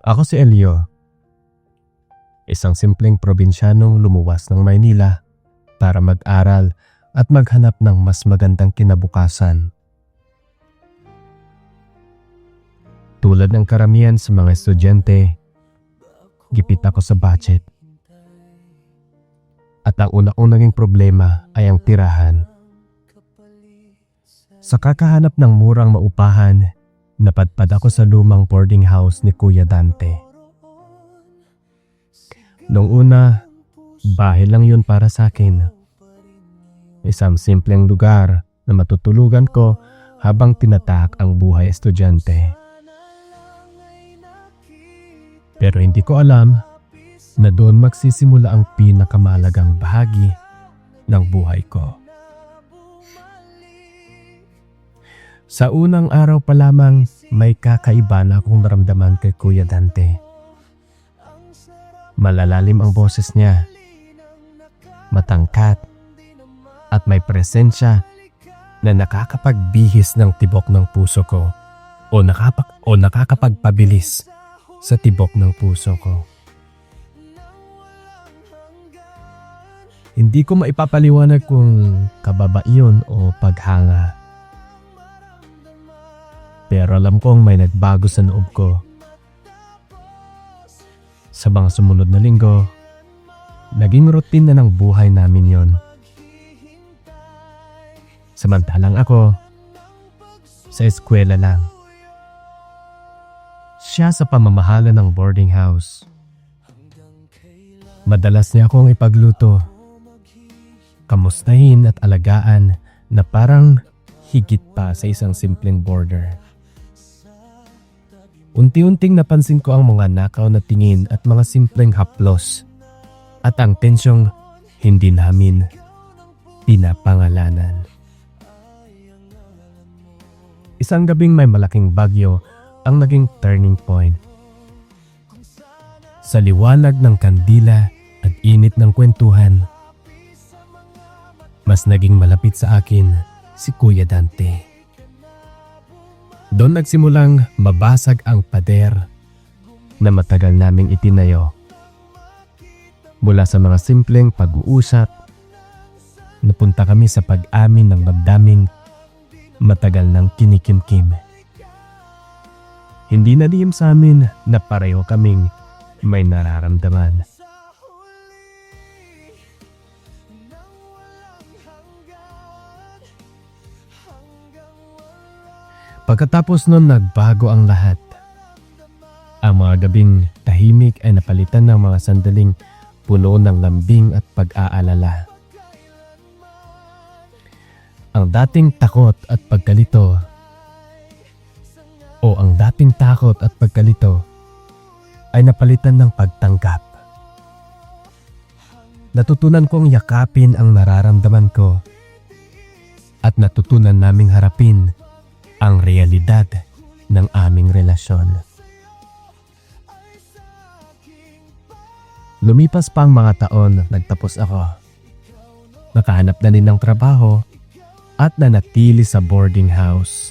Ako si Elio, isang simpleng probinsyanong lumuwas ng Maynila para mag-aral at maghanap ng mas magandang kinabukasan. Tulad ng karamihan sa mga estudyante, gipit ako sa budget. At ang una-unang naging problema ay ang tirahan. Sa kakahanap ng murang maupahan, napadpad ako sa lumang boarding house ni Kuya Dante. Noong una, bahay lang yun para sa akin. Isang simpleng lugar na matutulugan ko habang tinatahak ang buhay estudyante. Pero hindi ko alam na doon magsisimula ang pinakamahalagang bahagi ng buhay ko. Sa unang araw pa lamang, may kakaiba na akong naramdaman kay Kuya Dante. Malalalim ang boses niya, matangkat, at may presensya na nakakapagbihis ng tibok ng puso ko o nakakapagpabilis sa tibok ng puso ko. Hindi ko maipapaliwanag kung kababa iyon o paghanga. Pero alam kong may nagbago sa loob ko. Sa mga sumunod na linggo, naging routine na ng buhay namin yon. Samantalang ako, sa eskwela lang. Siya sa pamamahala ng boarding house. Madalas niya akong ipagluto, kamustahin at alagaan na parang higit pa sa isang simpleng boarder. Unti-unting napansin ko ang mga nakaw na tingin at mga simpleng haplos at ang tensyong hindi namin pinapangalanan. Isang gabing may malaking bagyo ang naging turning point. Sa liwanag ng kandila at init ng kwentuhan, mas naging malapit sa akin si Kuya Dante. Doon nagsimulang mabasag ang pader na matagal naming itinayo. Mula sa mga simpleng pag-uusap, napunta kami sa pag-amin ng damdaming matagal nang kinikimkim. Hindi na dihim sa amin na pareho kaming may nararamdaman. Pagkatapos nun nagbago ang lahat. Ang mga gabing tahimik ay napalitan ng mga sandaling puno ng lambing at pag-aalala. Ang dating takot at pagkalito ay napalitan ng pagtanggap. Natutunan kong yakapin ang nararamdaman ko at natutunan naming harapin ang realidad ng aming relasyon. Lumipas pa ang mga taon, nagtapos ako. Nakahanap na din ng trabaho at nanatili sa boarding house.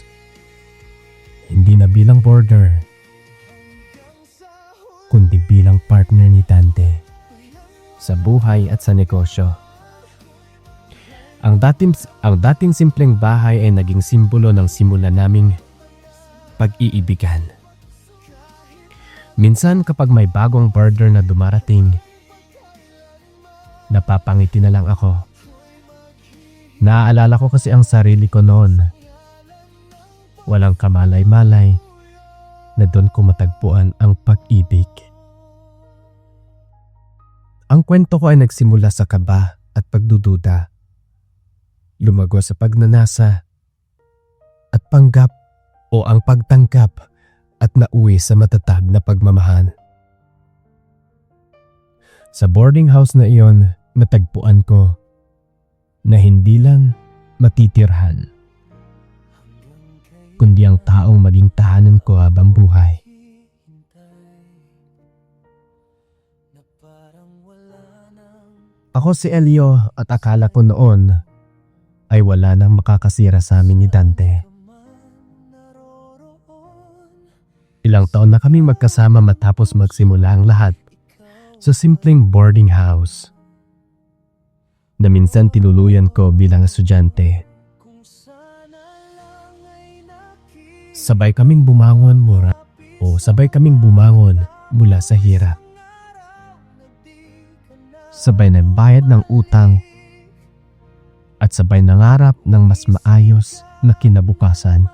Hindi na bilang boarder, kundi bilang partner ni Dante sa buhay at sa negosyo. Ang dating simpleng bahay ay naging simbolo ng simula naming pag-iibigan. Minsan kapag may bagong boarder na dumarating, napapangiti na lang ako. Naaalala ko kasi ang sarili ko noon. Walang kamalay-malay na doon ko matagpuan ang pag-ibig. Ang kwento ko ay nagsimula sa kaba at pagdududa. Lumago sa pagnanasa at panggap o ang pagtangkap at nauwi sa matatag na pagmamahal. Sa boarding house na iyon, natagpuan ko na hindi lang matitirhan, kundi ang taong maging tahanan ko habang buhay. Ako si Elio at akala ko noon ay wala nang makakasira sa amin ni Dante. Ilang taon na kaming magkasama matapos magsimula ang lahat sa simpleng boarding house na minsan tinuluyan ko bilang estudyante. Sabay kaming bumangon mula sa hirap. Sabay na bayad ng utang at sabay nangarap ng mas maayos na kinabukasan.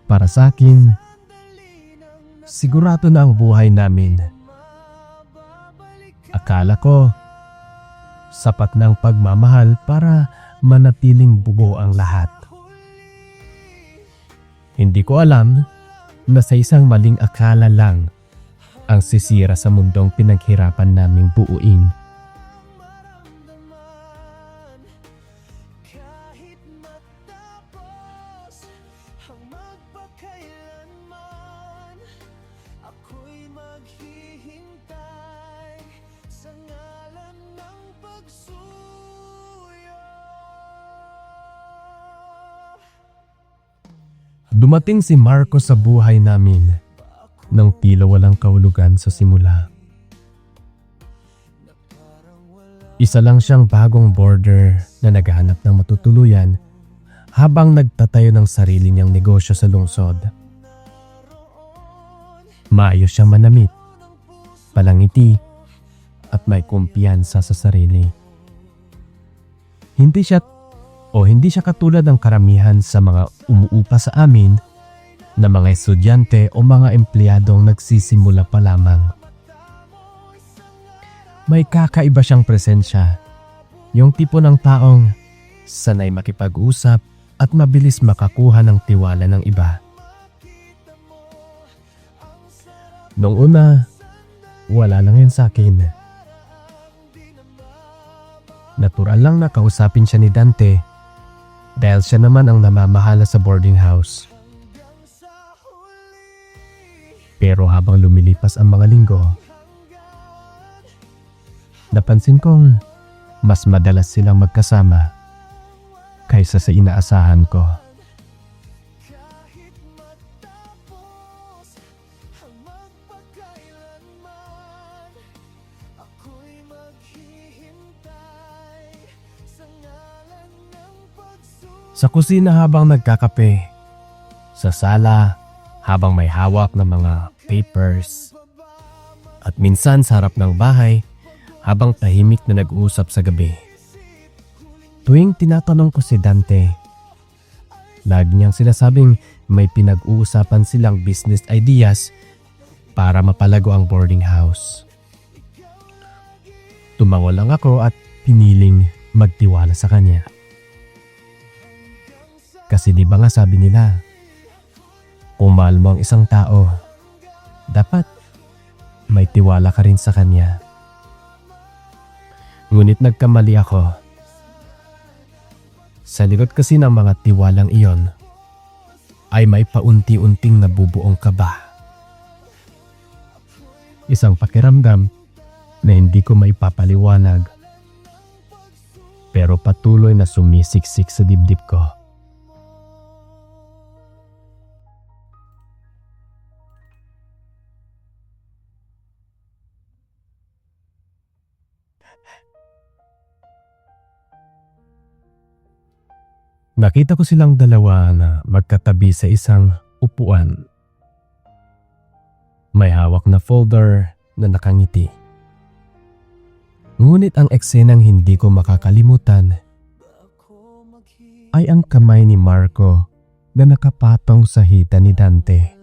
Para sa akin, sigurado na ang buhay namin. Akala ko, sapat na ang pagmamahal para manatiling buo ang lahat. Hindi ko alam na sa isang maling akala lang ang sisira sa mundong pinaghirapan naming buuin. Dumating si Marco sa buhay namin nang tila walang kahulugan sa simula. Isa lang siyang bagong boarder na naghahanap ng matutuluyan habang nagtatayo ng sarili niyang negosyo sa lungsod. Maayos siyang manamit, palangiti at may kumpiyansa sa sarili. Hindi siya katulad ng karamihan sa mga umuupa sa amin na mga estudyante o mga empleyadong nagsisimula pa lamang. May kakaiba siyang presensya, yung tipo ng taong sanay makipag-usap at mabilis makakuha ng tiwala ng iba. Noong una, wala lang yan sa akin. Natural lang na kausapin siya ni Dante dahil siya naman ang namamahala sa boarding house. Pero habang lumilipas ang mga linggo, napansin kong mas madalas silang magkasama kaysa sa inaasahan ko. Sa kusina habang nagkakape, sa sala habang may hawak ng mga papers, at minsan sa harap ng bahay habang tahimik na nag-uusap sa gabi. Tuwing tinatanong ko si Dante, lagi niyang sinasabing may pinag-uusapan silang business ideas para mapalago ang boarding house. Tumango lang ako at piniling magtiwala sa kanya. Kasi di ba nga sabi nila, kung mahal mo ang isang tao, dapat may tiwala ka rin sa kanya. Ngunit nagkamali ako. Sa likod kasi ng mga tiwalang iyon, ay may paunti-unting nabubuong kaba. Isang pakiramdam na hindi ko maipapaliwanag, pero patuloy na sumisiksik sa dibdib ko. Nakita ko silang dalawa na magkatabi sa isang upuan. May hawak na folder na nakangiti. Ngunit ang eksenang hindi ko makakalimutan ay ang kamay ni Marco na nakapatong sa hita ni Dante.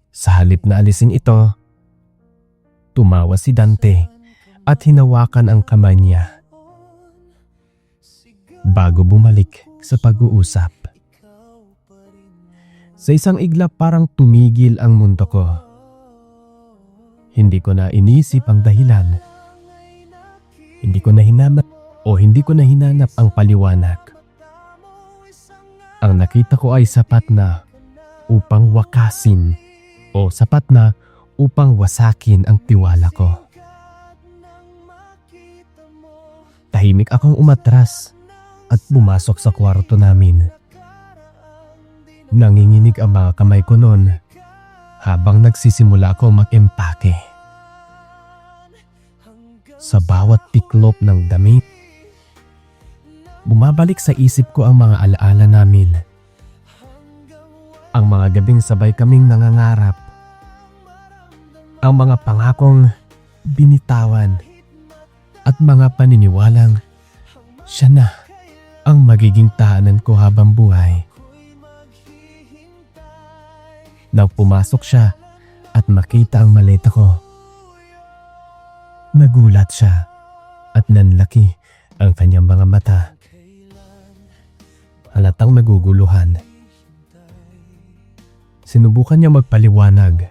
Sa halip na alisin ito, tumawa si Dante at hinawakan ang kamay niya bago bumalik sa pag-uusap. Sa isang iglap parang tumigil ang mundo ko. Hindi ko na inisip ang dahilan. Hindi ko na hinanap ang paliwanag. Ang nakita ko ay sapat na upang wasakin ang tiwala ko. Tahimik akong umatras at pumasok sa kwarto namin. Nanginginig ang mga kamay ko noon habang nagsisimula akong mag-empake. Sa bawat tiklop ng damit, bumabalik sa isip ko ang mga alaala namin. Ang mga gabing sabay kaming nangangarap. Ang mga pangakong binitawan at mga paniniwalang siya na ang magiging tahanan ko habang buhay. Nang pumasok siya at makita ang maleta ko, nagulat siya at nanlaki ang kanyang mga mata. Halatang naguguluhan. Sinubukan niya magpaliwanag.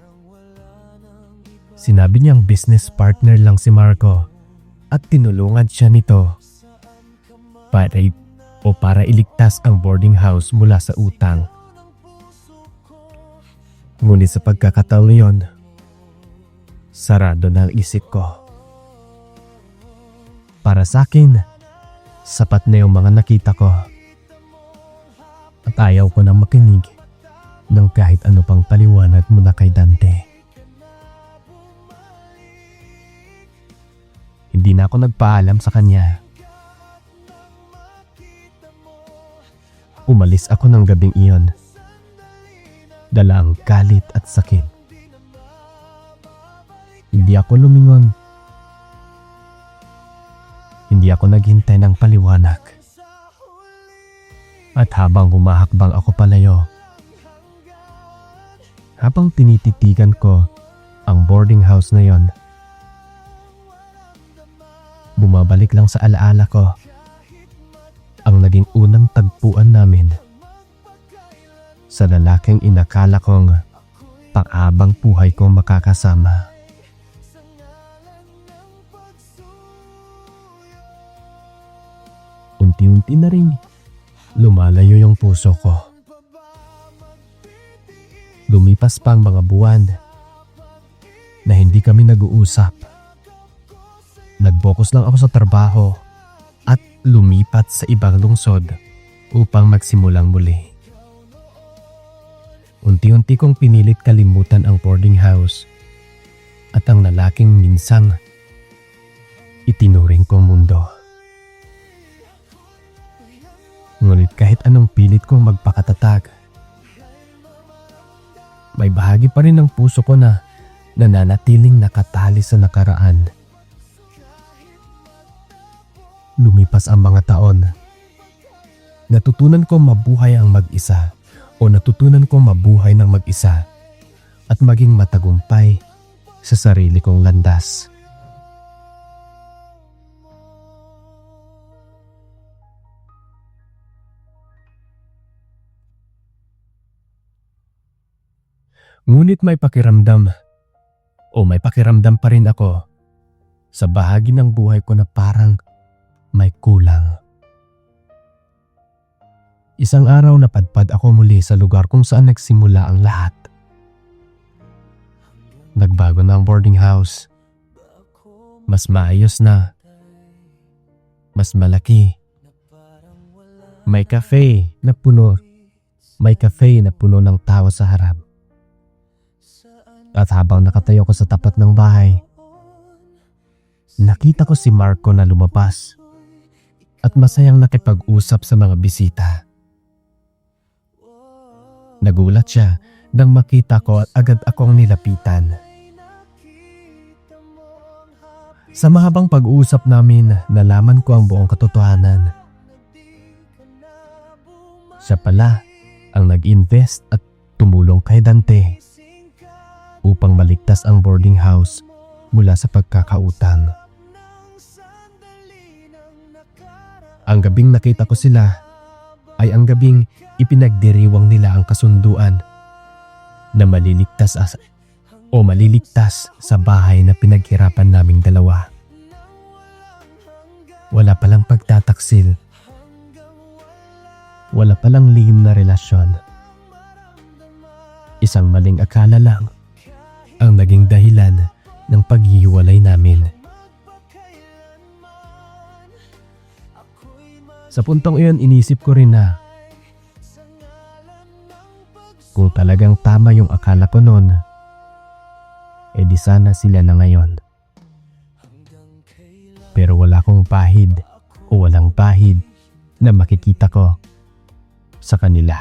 Sinabi niyang business partner lang si Marco at tinulungan siya nito para iligtas ang boarding house mula sa utang. Ngunit sa pagkakataon yon, sarado na ang isip ko. Para sa akin, sapat na yung mga nakita ko. At ayaw ko nang makinig ng kahit ano pang paliwanag mula kay Dante. Hindi na ako nagpaalam sa kanya. Umalis ako ng gabing iyon. Dala ang galit at sakit. Hindi ako lumingon. Hindi ako naghintay ng paliwanag. At habang humahakbang ako palayo, habang tinititigan ko ang boarding house na yon, bumabalik lang sa alaala ko ang naging unang tagpuan namin sa lalaking inakala kong pang-abang buhay kong makakasama. Unti-unti na rin lumalayo yung puso ko. Lumipas pa ang mga buwan na hindi kami nag-uusap. Nag-focus lang ako sa trabaho at lumipat sa ibang lungsod upang magsimulang muli. Unti-unti kong pinilit kalimutan ang boarding house at ang lalaking minsang itinuring kong mundo. Ngunit kahit anong pilit kong magpakatatag, may bahagi pa rin ng puso ko na nananatiling nakatali sa nakaraan. Lumipas ang mga taon. Natutunan kong mabuhay ang mag-isa o natutunan kong mabuhay ng mag-isa at maging matagumpay sa sarili kong landas. Ngunit may pakiramdam pa rin ako sa bahagi ng buhay ko na parang may kulang. Isang araw napadpad ako muli sa lugar kung saan nagsimula ang lahat. Nagbago na ang boarding house. Mas maayos na. Mas malaki. May cafe na puno ng tao sa harap. At habang nakatayo ko sa tapat ng bahay, nakita ko si Marco na lumabas at masayang nakipag-usap sa mga bisita. Nagulat siya nang makita ko at agad akong nilapitan. Sa mahabang pag-uusap namin, nalaman ko ang buong katotohanan. Siya pala ang nag-invest at tumulong kay Dante upang maligtas ang boarding house mula sa pagkakautang. Ang gabing nakita ko sila ay ang gabing ipinagdiriwang nila ang kasunduan na maliligtas sa bahay na pinaghirapan naming dalawa. Wala palang pagtataksil. Wala palang lihim na relasyon. Isang maling akala lang ang naging dahilan ng paghihiwalay namin. Sa puntong iyon, inisip ko rin na Kung talagang tama yung akala ko noon, di sana sila na ngayon. Pero wala akong pahid o walang pahid na makikita ko sa kanila.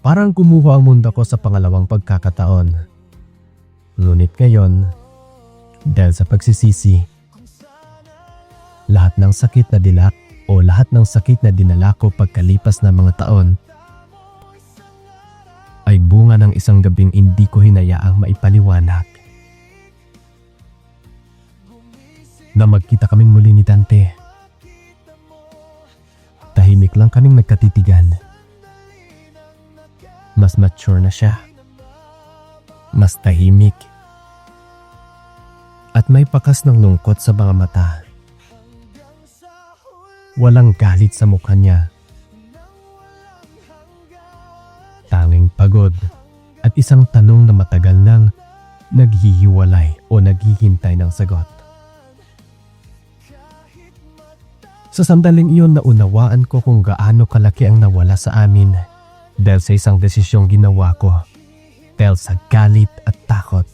Parang kumuha ang mundo ko sa pangalawang pagkakataon. Ngunit ngayon, dahil sa pagsisisi, lahat ng sakit na dilak o lahat ng sakit na dinala ko pagkalipas ng mga taon ay bunga ng isang gabing hindi ko hinayaang maipaliwanag. Na magkita kaming muli ni Dante. Tahimik lang kaming nagkatitigan. Mas mature na siya. Mas tahimik. At may pakas ng lungkot sa mga mata. Walang galit sa mukha niya. Tanging pagod at isang tanong na matagal nang naghihiwalay o naghihintay ng sagot. Sa sandaling iyon naunawaan ko kung gaano kalaki ang nawala sa amin dahil sa isang desisyong ginawa ko, dahil sa galit at takot.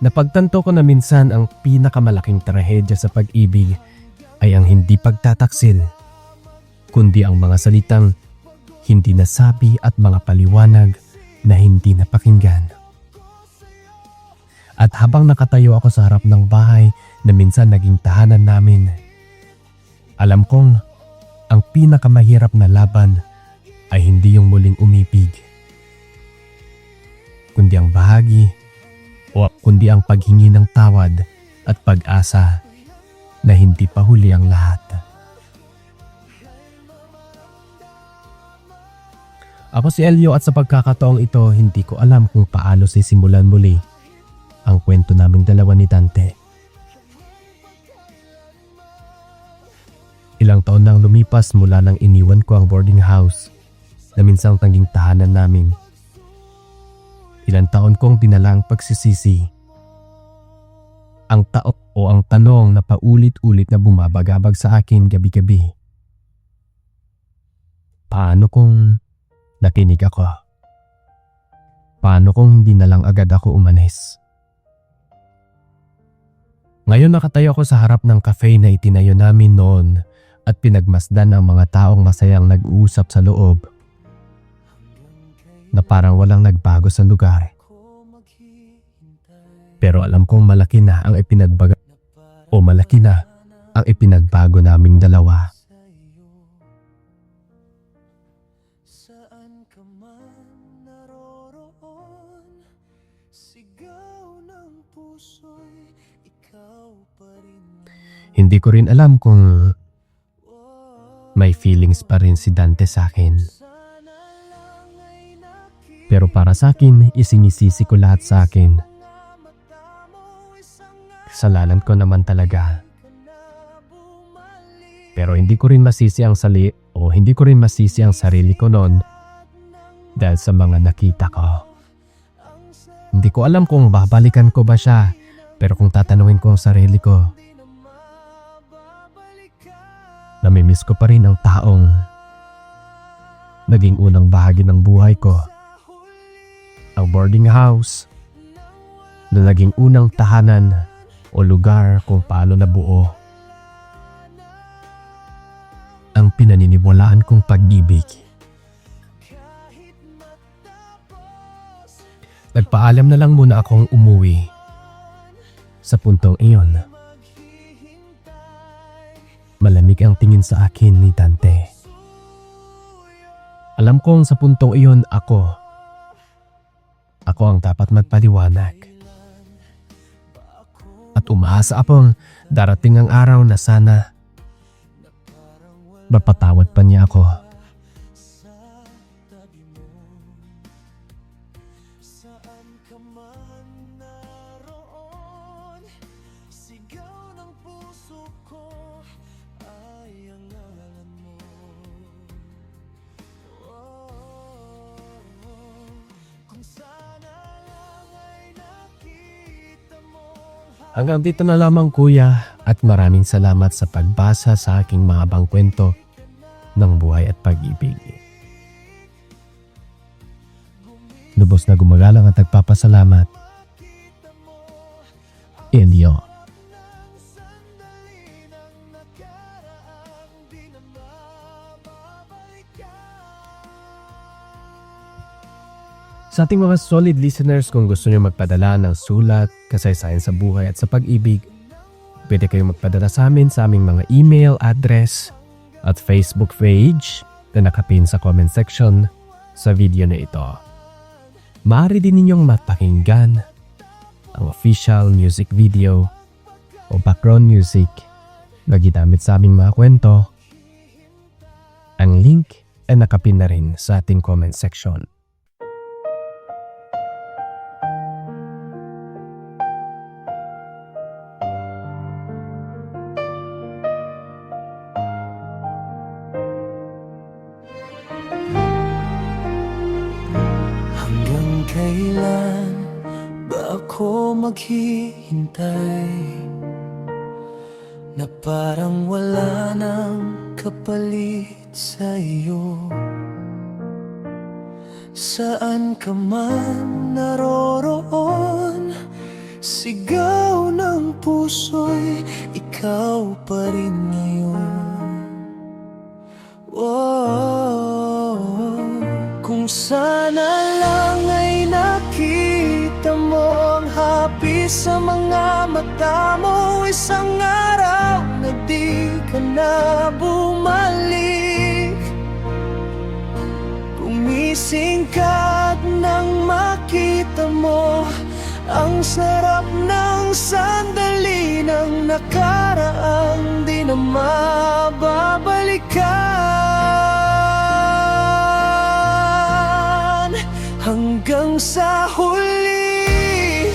Napagtanto ko na minsan ang pinakamalaking trahedya sa pag-ibig ay ang hindi pagtataksil, kundi ang mga salitang hindi nasabi at mga paliwanag na hindi napakinggan. At habang nakatayo ako sa harap ng bahay na minsan naging tahanan namin, alam kong ang pinakamahirap na laban ay hindi yung muling umibig, kundi ang bahagi o kundi ang paghingi ng tawad at pag-asa na hindi pa huli ang lahat. Ako si Elio at sa pagkakataong ito hindi ko alam kung paano sisimulan muli ang kwento naming dalawa ni Dante. Ilang taon nang lumipas mula nang iniwan ko ang boarding house na minsang tanging tahanan namin. Ilang taon kong dinala ang pagsisisi. Ang ang tanong na paulit-ulit na bumabagabag sa akin gabi-gabi. Paano kung nakinig ako? Paano kung hindi na lang agad ako umalis? Ngayon nakatayo ako sa harap ng cafe na itinayo namin noon at pinagmasdan ang mga taong masayang nag-uusap sa loob na parang walang nagbago sa lugar. Pero alam kong malaki na ang ipinagbago naming dalawa. Hindi ko rin alam kung may feelings pa rin si Dante sa akin. Pero para sa akin, isinisisi ko lahat sa akin. Kasalanan ko naman talaga. Pero hindi ko rin masisi ang sarili ko noon dahil sa mga nakita ko. Hindi ko alam kung babalikan ko ba siya, pero kung tatanungin ko ang sarili ko, namimiss ko pa rin ang taong naging unang bahagi ng buhay ko. Ang boarding house na naging unang tahanan o lugar kung paano nabuo ang pinaniniwalaan kong pag-ibig. Nagpaalam na lang muna akong umuwi. Sa puntong iyon, malamig ang tingin sa akin ni Dante. Alam kong sa puntong iyon ako ang dapat magpaliwanag. At umaasa akong darating ang araw na sana mapatawad pa niya ako. Hanggang dito na lamang kuya at maraming salamat sa pagbasa sa aking mahabang kwento ng buhay at pag-ibig. Lubos na gumagalang at nagpapasalamat. Elio. Sa ating mga solid listeners, kung gusto niyo magpadala ng sulat, kasaysayan sa buhay at sa pag-ibig, pwede kayong magpadala sa aming mga email address at Facebook page na nakapin sa comment section sa video na ito. Maaari din ninyong mapakinggan ang official music video o background music na ginamit sa aming mga kwento. Ang link ay nakapin na rin sa ating comment section. Kailan ba ako maghihintay na parang wala nang kapalit sa iyo? Saan ka man naroroon, sigaw ng puso'y ikaw pa rin ngayon. Kung sana lang ay nakita mo ang hapis sa mga mata mo, isang araw na di ka na bumalik. Gumising ka at nang makita mo ang sarap ng sandali ng nakaraang di na mababalikan. Hanggang sa huli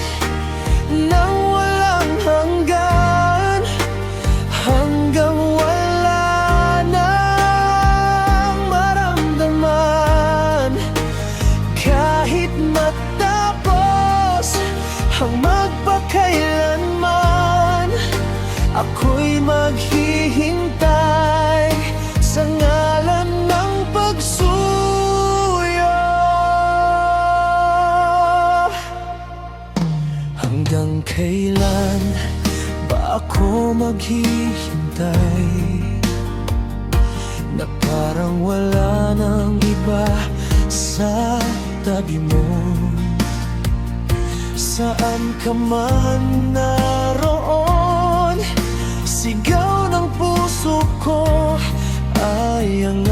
nang walang hanggan, hanggang wala nang maramdaman. Kahit matapos ang magpakailanman, ako'y maghihintay sa ngalan ng pagsuyo. Hanggang kailan ba ako maghihintay na parang wala nang iba sa tabi mo? Saan ka man naroon, sigaw ng puso ko ay ang